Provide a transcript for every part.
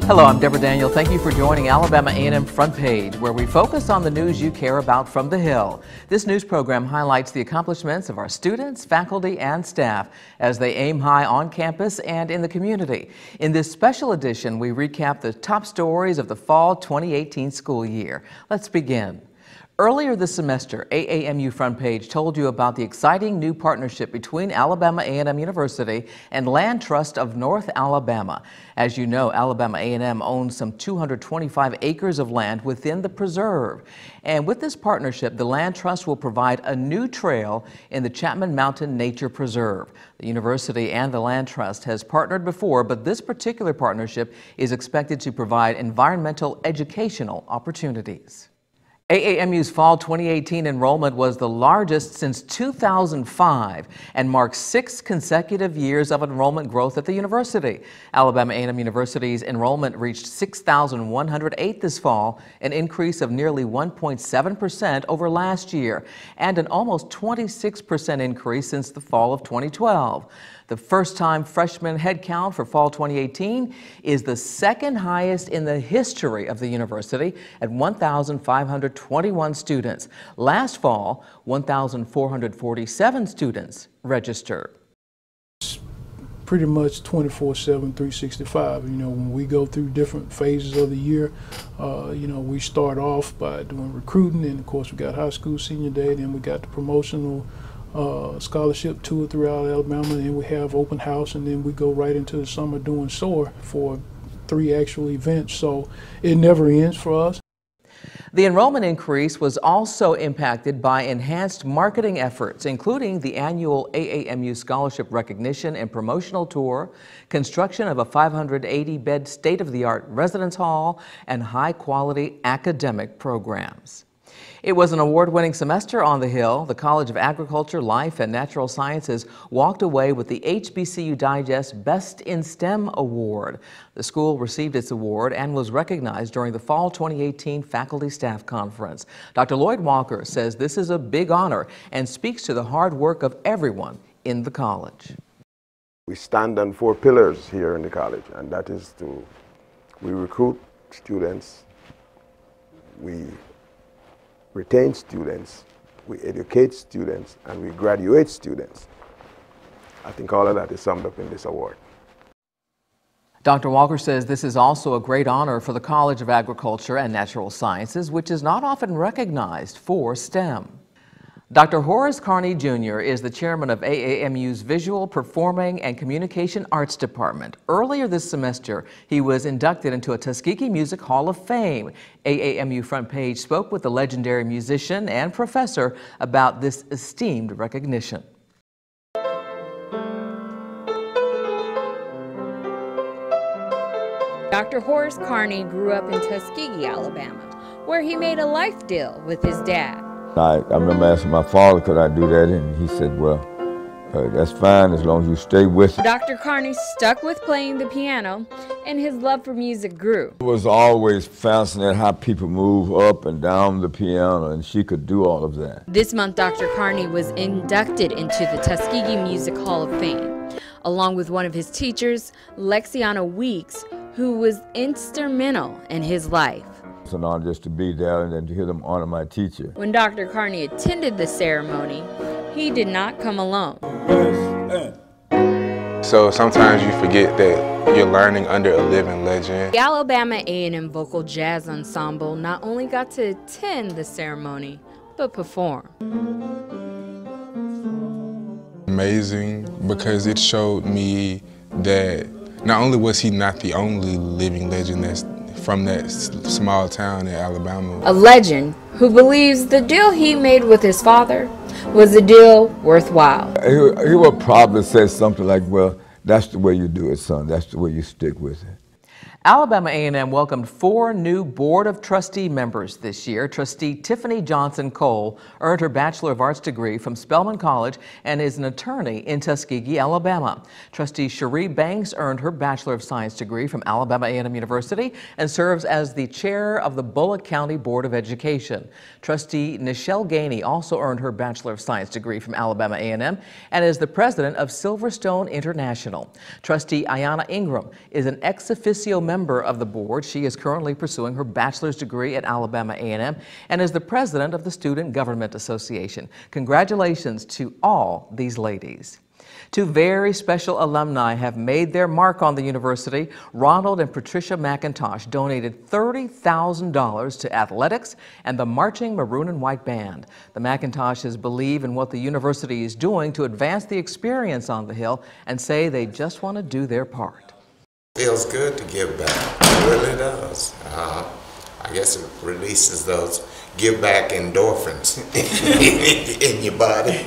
Hello, I'm Deborah Daniel. Thank you for joining Alabama A&M FrontPage, where we focus on the news you care about from the Hill. This news program highlights the accomplishments of our students, faculty, and staff as they aim high on campus and in the community. In this special edition, we recap the top stories of the fall 2018 school year. Let's begin. Earlier this semester, AAMU FrontPage told you about the exciting new partnership between Alabama A&M University and Land Trust of North Alabama. As you know, Alabama A&M owns some 225 acres of land within the preserve. And with this partnership, the Land Trust will provide a new trail in the Chapman Mountain Nature Preserve. The university and the Land Trust has partnered before, but this particular partnership is expected to provide environmental educational opportunities. AAMU's fall 2018 enrollment was the largest since 2005 and marks 6 consecutive years of enrollment growth at the university. Alabama A&M University's enrollment reached 6,108 this fall, an increase of nearly 1.7% over last year, and an almost 26% increase since the fall of 2012. The first-time freshman headcount for fall 2018 is the second highest in the history of the university at 1,521 students. Last fall, 1,447 students registered. Pretty much 24/7, 365. When we go through different phases of the year, we start off by doing recruiting, and of course we got high school senior day, then we got the promotional scholarship tour throughout Alabama, and we have open house, and then we go right into the summer doing SOAR for 3 actual events. So it never ends for us. The enrollment increase was also impacted by enhanced marketing efforts, including the annual AAMU Scholarship Recognition and Promotional Tour, construction of a 580-bed state-of-the-art residence hall, and high-quality academic programs. It was an award-winning semester on the Hill. The College of Agriculture, Life, and Natural Sciences walked away with the HBCU Digest Best in STEM Award. The school received its award and was recognized during the Fall 2018 Faculty Staff Conference. Dr. Lloyd Walker says this is a big honor and speaks to the hard work of everyone in the college. We stand on 4 pillars here in the college, and that is we recruit students, we retain students, we educate students, and we graduate students. I think all of that is summed up in this award. Dr. Walker says this is also a great honor for the College of Agriculture and Natural Sciences, which is not often recognized for STEM. Dr. Horace Carney Jr. is the chairman of AAMU's Visual, Performing, and Communication Arts Department. Earlier this semester, he was inducted into a Tuskegee Music Hall of Fame. AAMU FrontPage spoke with the legendary musician and professor about this esteemed recognition. Dr. Horace Carney grew up in Tuskegee, Alabama, where he made a life deal with his dad. I remember asking my father, could I do that? And he said, well, that's fine as long as you stay with it. Dr. Carney stuck with playing the piano, and his love for music grew. It was always fascinating how people move up and down the piano, and she could do all of that. This month, Dr. Carney was inducted into the Tuskegee Music Hall of Fame, along with one of his teachers, Lexiana Weeks, who was instrumental in his life. It's an honor just to be there and then to hear them honor my teacher. When Dr. Carney attended the ceremony, he did not come alone. So sometimes you forget that you're learning under a living legend. The Alabama A&M Vocal Jazz Ensemble not only got to attend the ceremony, but perform. Amazing, because it showed me that not only was he not the only living legend that's from that small town in Alabama. A legend who believes the deal he made with his father was a deal worthwhile. He would probably say something like, well, that's the way you do it, son. That's the way you stick with it. Alabama A&M welcomed 4 new Board of Trustee members this year. Trustee Tiffany Johnson Cole earned her Bachelor of Arts degree from Spelman College and is an attorney in Tuskegee, Alabama. Trustee Cherie Banks earned her Bachelor of Science degree from Alabama A&M University and serves as the chair of the Bullock County Board of Education. Trustee Nichelle Gainey also earned her Bachelor of Science degree from Alabama A&M and is the president of Silverstone International. Trustee Ayanna Ingram is an ex officio officio member of the board. She is currently pursuing her bachelor's degree at Alabama A&M and is the president of the Student Government Association. Congratulations to all these ladies. Two very special alumni have made their mark on the university. Ronald and Patricia McIntosh donated $30,000 to athletics and the Marching Maroon and White Band. The McIntoshes believe in what the university is doing to advance the experience on the Hill and say they just want to do their part. Feels good to give back. It really does. I guess it releases those give back endorphins in your body.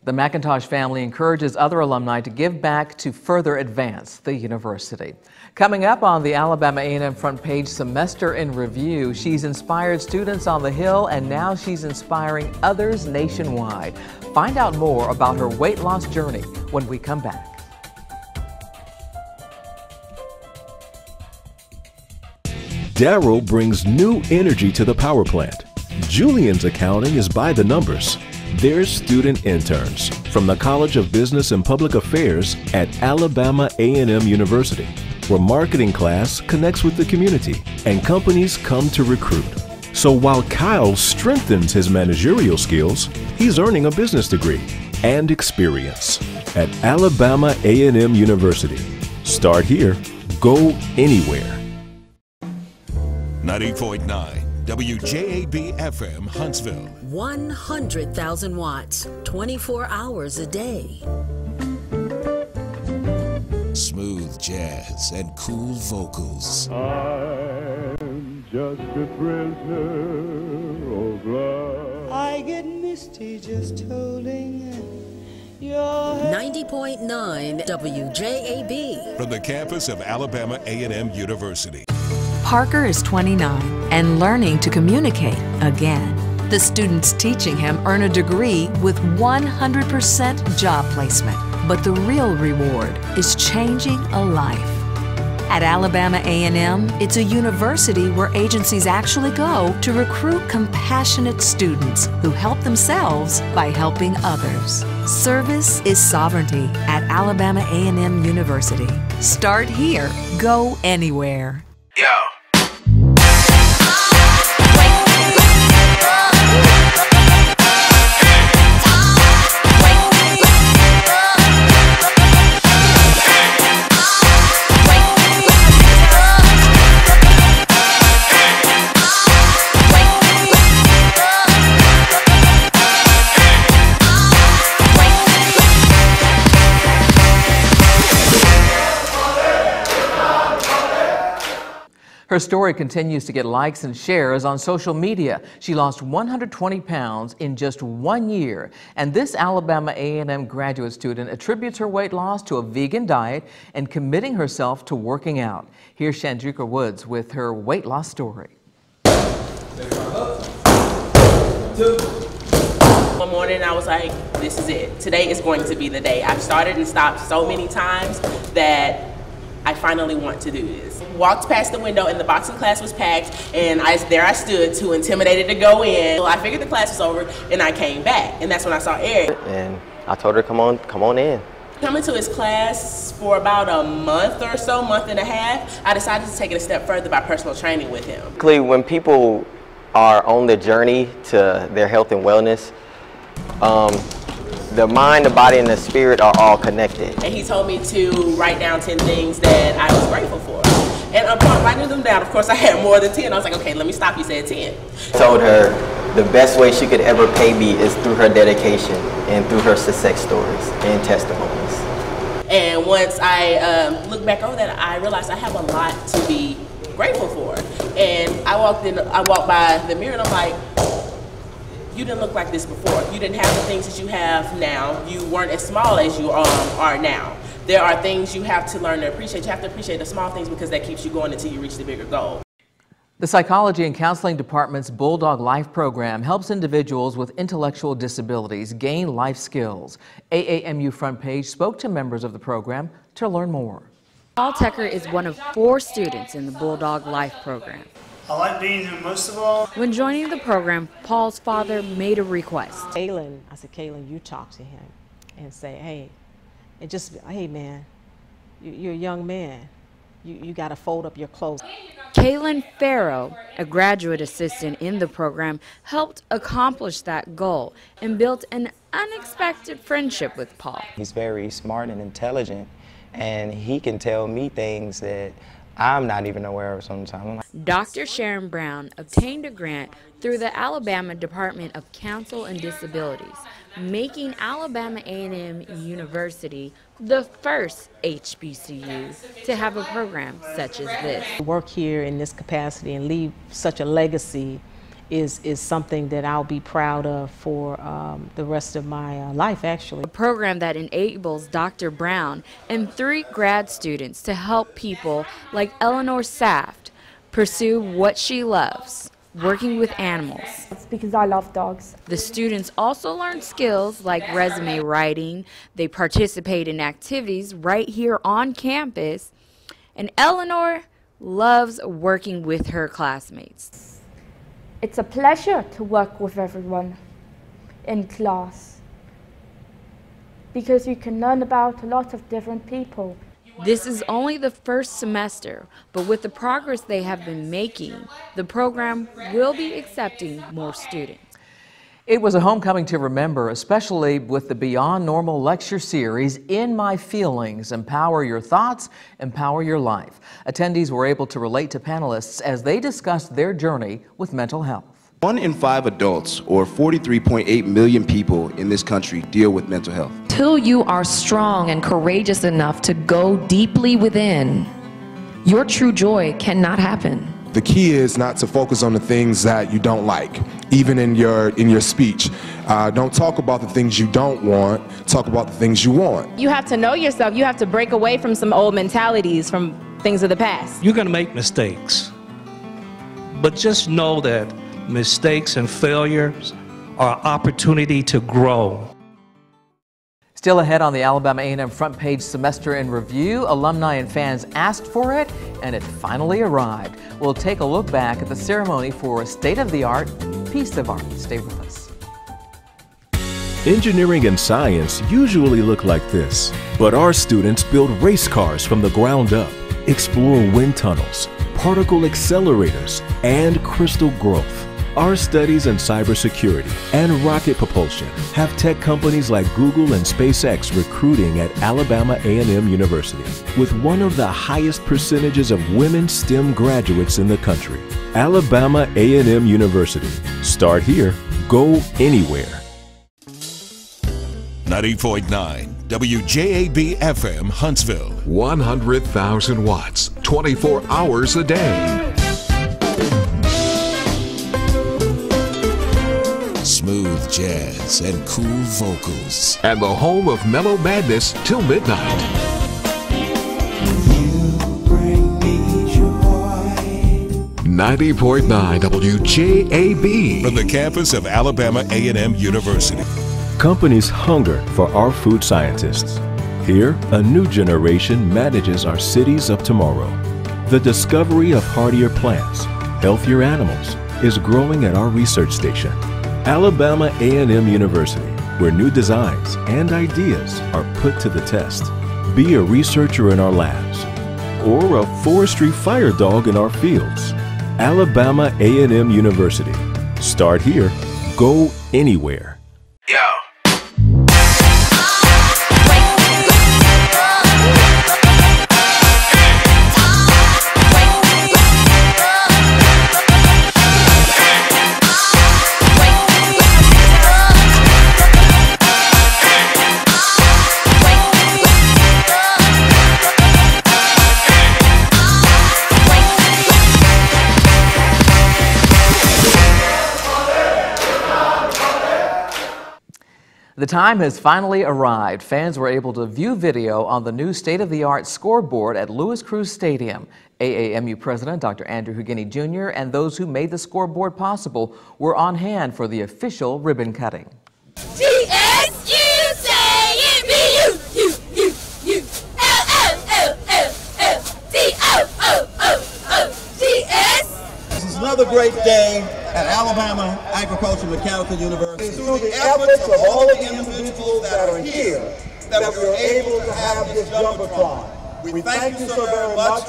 The McIntosh family encourages other alumni to give back to further advance the university. Coming up on the Alabama A&M Front Page Semester in Review, she's inspired students on the Hill and now she's inspiring others nationwide. Find out more about her weight loss journey when we come back. Darryl brings new energy to the power plant. Julian's accounting is by the numbers. They're student interns from the College of Business and Public Affairs at Alabama A&M University, where marketing class connects with the community and companies come to recruit. So while Kyle strengthens his managerial skills, he's earning a business degree and experience at Alabama A&M University. Start here, go anywhere. 90.9 WJAB-FM Huntsville. 100,000 watts, 24 hours a day. Smooth jazz and cool vocals. I'm just a prisoner of love. I get misty just holding your hand. 90.9 WJAB. From the campus of Alabama A&M University. Parker is 29 and learning to communicate again. The students teaching him earn a degree with 100% job placement. But the real reward is changing a life. At Alabama A&M, it's a university where agencies actually go to recruit compassionate students who help themselves by helping others. Service is sovereignty at Alabama A&M University. Start here, go anywhere. Yo. Her story continues to get likes and shares on social media. She lost 120 pounds in just 1 year. And this Alabama A&M graduate student attributes her weight loss to a vegan diet and committing herself to working out. Here's Chandrika Woods with her weight loss story. One morning I was like, this is it. Today is going to be the day. I've started and stopped so many times that I finally want to do this. Walked past the window and the boxing class was packed and there I stood, too intimidated to go in. So I figured the class was over and I came back, and that's when I saw Eric. And I told her, come on in. Coming to his class for about a month or so, month and a half, I decided to take it a step further by personal training with him. When people are on the journey to their health and wellness, the mind, the body, and the spirit are all connected. And he told me to write down 10 things that I was grateful for. And upon writing them down, of course, I had more than 10. I was like, okay, let me stop. You said 10. I told her the best way she could ever pay me is through her dedication and through her success stories and testimonies. And once I look back over that, I realized I have a lot to be grateful for. And I walked by the mirror and I'm like, you didn't look like this before. You didn't have the things that you have now. You weren't as small as you are now. There are things you have to learn to appreciate. You have to appreciate the small things because that keeps you going until you reach the bigger goal. The Psychology and Counseling Department's Bulldog Life program helps individuals with intellectual disabilities gain life skills. AAMU Front Page spoke to members of the program to learn more. Paul Tucker is one of 4 students in the Bulldog Life program. I like being here most of all. When joining the program, Paul's father made a request. Kaylin, I said, Kaylin, you talk to him and say, hey, and just, hey man, you're a young man. you got to fold up your clothes. Kaylin Farrow, a graduate assistant in the program, helped accomplish that goal and built an unexpected friendship with Paul. He's very smart and intelligent, and he can tell me things that I'm not even aware of sometimes. Dr. Sharon Brown obtained a grant through the Alabama Department of Counsel and Disabilities, making Alabama A&M University the first HBCU to have a program such as this. Work here in this capacity and leave such a legacy is something that I'll be proud of for the rest of my life, actually. A program that enables Dr. Brown and 3 grad students to help people like Eleanor Saft pursue what she loves, working with animals. It's because I love dogs. The students also learn skills like resume writing. They participate in activities right here on campus. And Eleanor loves working with her classmates. It's a pleasure to work with everyone in class because you can learn about a lot of different people. This is only the first semester, but with the progress they have been making, the program will be accepting more students. It was a homecoming to remember, especially with the Beyond Normal lecture series, In My Feelings, Empower Your Thoughts, Empower Your Life. Attendees were able to relate to panelists as they discussed their journey with mental health. 1 in 5 adults, or 43.8 million people in this country, deal with mental health. Till you are strong and courageous enough to go deeply within, your true joy cannot happen. The key is not to focus on the things that you don't like, even in your speech. Don't talk about the things you don't want, talk about the things you want. You have to know yourself. You have to break away from some old mentalities, from things of the past. You're going to make mistakes, but just know that mistakes and failures are an opportunity to grow. Still ahead on the Alabama A&M front page semester in review, alumni and fans asked for it, and it finally arrived. We'll take a look back at the ceremony for a state-of-the-art piece of art. Stay with us. Engineering and science usually look like this, but our students build race cars from the ground up, explore wind tunnels, particle accelerators, and crystal growth. Our studies in cybersecurity and rocket propulsion have tech companies like Google and SpaceX recruiting at Alabama A&M University, with one of the highest percentages of women STEM graduates in the country. Alabama A&M University. Start here, go anywhere. 90.9 WJAB-FM Huntsville. 100,000 watts, 24 hours a day. Smooth jazz and cool vocals. And the home of mellow madness till midnight. You bring me joy. 90.9 WJAB. From the campus of Alabama A&M University. Companies hunger for our food scientists. Here, a new generation manages our cities of tomorrow. The discovery of hardier plants, healthier animals, is growing at our research station. Alabama A&M University, where new designs and ideas are put to the test. Be a researcher in our labs, or a forestry fire dog in our fields. Alabama A&M University. Start here, go anywhere. The time has finally arrived. Fans were able to view video on the new state-of-the-art scoreboard at Lewis Cruz Stadium. AAMU President Dr. Andrew Hugini Jr. and those who made the scoreboard possible were on hand for the official ribbon cutting. This is another great day at Alabama Agricultural Mechanical University. Through the efforts of all of the individuals that are here, that we were able to have this jumbotron. We thank you so very much.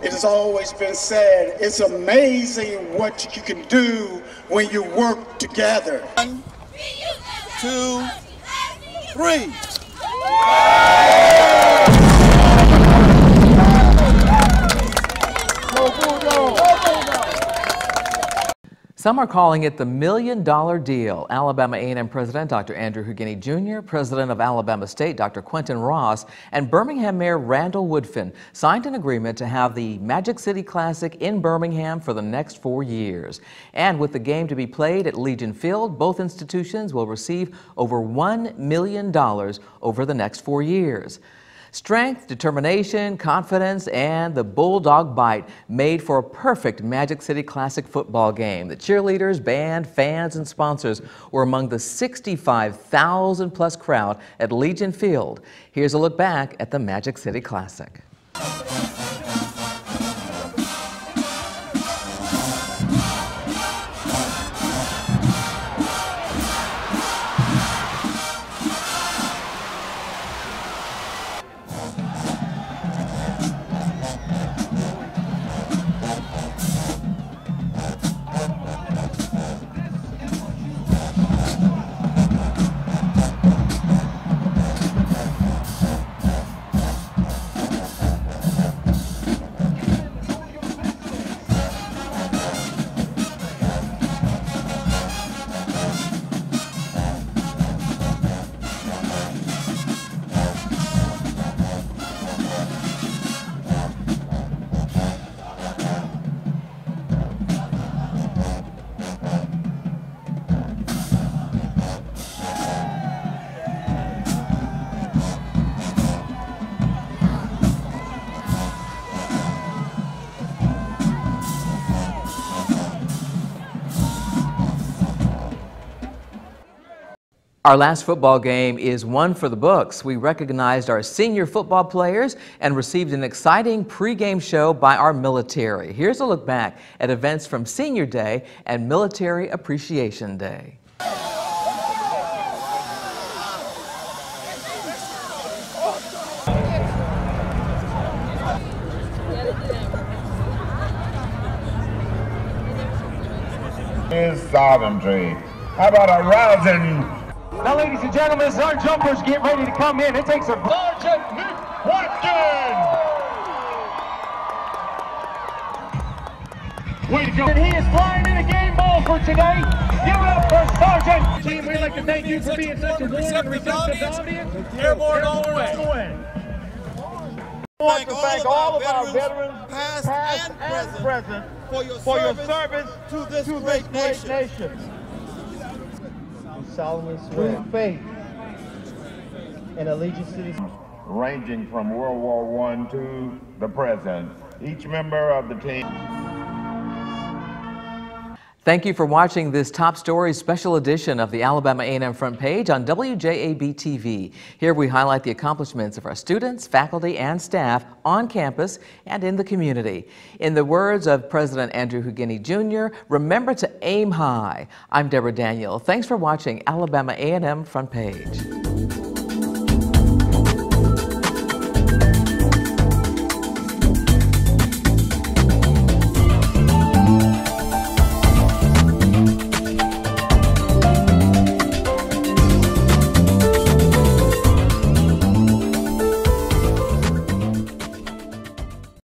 It has always been said, it's amazing what you can do when you work together. 1, 2, 3. Some are calling it the $1 million deal. Alabama A&M President Dr. Andrew Houghney Jr., President of Alabama State Dr. Quentin Ross, and Birmingham Mayor Randall Woodfin signed an agreement to have the Magic City Classic in Birmingham for the next 4 years. And with the game to be played at Legion Field, both institutions will receive over $1 million over the next 4 years. Strength, determination, confidence, and the bulldog bite made for a perfect Magic City Classic football game. The cheerleaders, band, fans, and sponsors were among the 65,000 plus crowd at Legion Field. Here's a look back at the Magic City Classic. Our last football game is one for the books. We recognized our senior football players and received an exciting pregame show by our military. Here's a look back at events from Senior Day and Military Appreciation Day. Is sovereignty. How about a rousing? Now, ladies and gentlemen, as our jumpers get ready to come in, it takes a Sergeant Nick Watkins. Way to go. And he is flying in a game ball for today. Give it up for Sergeant. Team, we'd like to thank you for being such a warm and receptive audience. Airborne all the way. I want to thank all of our veterans, past and present, for your service to this great nation. Solemnly swear faith and allegiance to the ranging from World War I to the present. Each member of the team. Thank you for watching this Top Stories special edition of the Alabama A&M Front Page on WJAB-TV. Here we highlight the accomplishments of our students, faculty, and staff on campus and in the community. In the words of President Andrew Houghney Jr., remember to aim high. I'm Deborah Daniel. Thanks for watching Alabama A&M Front Page.